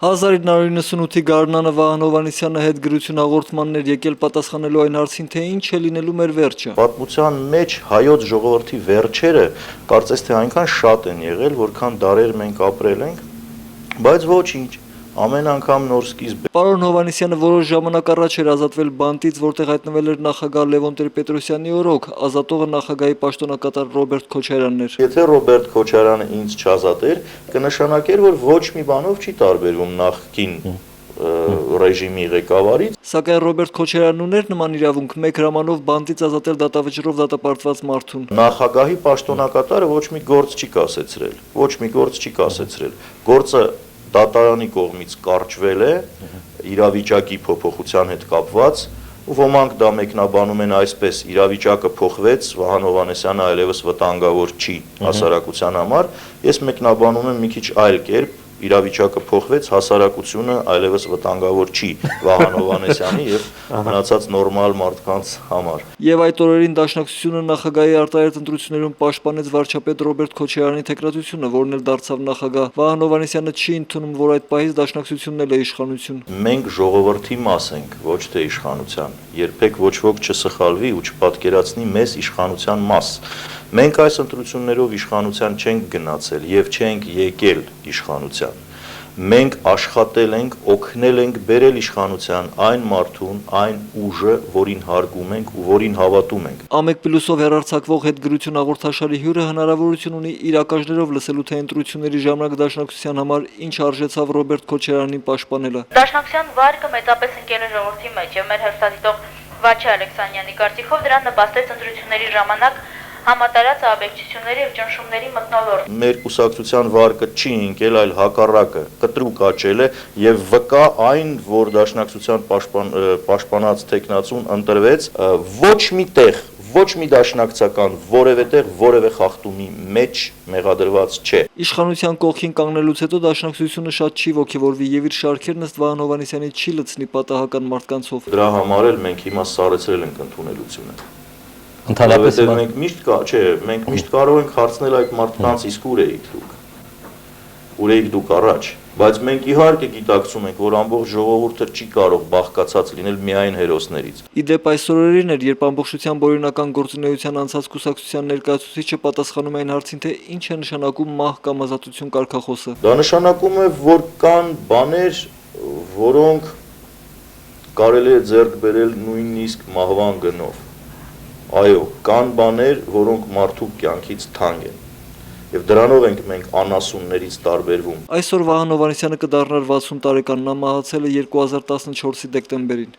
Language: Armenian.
1998-ի գարնանը Վահան Հովհաննիսյանը հետ գրություն հաղորդմաններ եկել պատասխանելու այն հարցին, թե ինչ է լինելու մեր վերջը։ Պատմության մեջ հայոց ժողովրդի վերջերը կարծես թե այնքան շատ են եղել, որքան դարեր մենք ապրել ենք, բայց ոչինչ, ամեն անգամ նոր սկիզբ է։ Պարոն Հովհաննիսյանը որոշ ժամանակ առաջ էր ազատվել բանտից, որտեղ հայտնվել էր նախագահ Լևոն Տեր-Պետրոսյանի օրոք, ազատողը նախագահի պաշտոնակատար Ռոբերտ Քոչարյանն էր։ Եթե Ռոբերտ Քոչարյանը ինձ չազատեր, կնշանակեր, որ ոչ մի բանով չի տարբերվում նախկին ռեժիմի ղեկավարից։ Սակայն Ռոբերտ Քոչարյանն ուներ նման իրավունք մեկ հրամանով բանտից ազատել դատավճռով դատապարտված մարդուն։ Նախագահի պաշտոնակատարը ոչ մի գործ չի կասեցրել, ոչ մի գործ չի կասեցրել։ Գործը դատարանի կողմից կարճվել է իրավիճակի փոփոխության հետ կապված, ոմանք դա մեկնաբանում են այսպես. իրավիճակը փոխվեց, Վահան Հովհաննիսյանը այլևս վտանգավոր չի հասարակության համար, ես մեկնաբանում եմ մի քիչ այլ կերպ. իրավիճակը փոխվեց, հասարակությունը այլևս վտանգավոր չի Վահան Հովհաննիսյանի եւ մնացած նորմալ մարդկանց համար։ Եվ այդ օրերին Դաշնակցությունը նախագահի արտահերթ ընտրություններում պաշտպանեց վարչապետ Ռոբերտ Քոչարյանի թեկնածությունը, որն էլ դարձավ նախագահ։ Վահան Հովհաննիսյանը չի ընդունում, որ այդ պահից Դաշնակցությունն էլ է իշխանություն։ Մենք ժողովրդի մաս ենք, ոչ թե իշխանության։ Երբեք ոչ ոք չսխալվի ու չպատկերացնի մեզ իշխանության մաս։ Մենք այս ընտրություններով իշխանության չենք գնացել եւ չենք եկել իշխանության։ Մենք աշխատել ենք, օգնել ենք բերել իշխանության այն մարդուն, այն ուժը, որին հարգում ենք ու որին հավատում ենք։ Ամեկ պլյուսով հեռարձակվող հետ գրություն հաղորդաշարի հյուրը հնարավորություն ունի իր ակաժներով լսելու, թե ընտրությունների ժամանակ Դաշնակցության համար ինչ արժեցավ Ռոբերտ Քոչարյանին պաշտպանելը։ Դաշնակցության վարկը մեծապես ընկել է ժողովրդի մեջ եւ մեր հերթադիտող Վաչե Ալեքսանյանի կարծիքով դրան նպաստեց ընտրությունների ժամանակ համատարած աբեկչությունների եւ ճնշումների մթնոլորտ։ Մեր կուսակցության վարկը չի ընկել, այլ հակառակը կտրուկ աճել է եւ վկա այն, որ Դաշնակցության պաշտպանած տեխնացուն ընտրվեց, ոչ մի տեղ, ոչ մի դաշնակցական որևէ տեղ որևէ խախտումի մեջ մեղադրված չէ։ Իշխանության կողքին կանգնելուց հետո Դաշնակցությունը շատ չի ոգևորվի եւ իր շարքերն ըստ Վահան Հովհաննիսյանի չի լցնի պատահական մարդկանցով։ Դրա համար էլ մենք հիմա սառեցրել ենք ընդունելությունը։ Ընդհանրապես մենք միշտ կարող ենք հարցնել այդ մարդկանց իսկ ուր էիք դուք։ Ուր էիք դուք առաջ, բայց մենք իհարկե գիտակցում ենք, որ ամբողջ ժողովուրդը չի կարող բաղկացած լինել միայն հերոսներից։ Իդեպ այս օրերին էր, երբ ամբողջությամբ օրինական գործունեության անցած կուսակցության ներկայացուցիչը պատասխանում է այն հարցին, թե ինչ է նշանակում մահ կամ ազատություն կարգախոսը։ Դա նշանակում է, որ կան բաներ, որոնք կարելի է ձեռք բերել նույնիսկ մահվան գնով։ Այո, կան բաներ, որոնք մարդու կյանքից թանկ են։ Եվ դրանով ենք մենք անասուններից տարբերվում։ Այսօր Վահան Հովհաննիսյանը կդառնար 60 տարեկան, նա մահացել է 2014-ի դեկտեմբերին։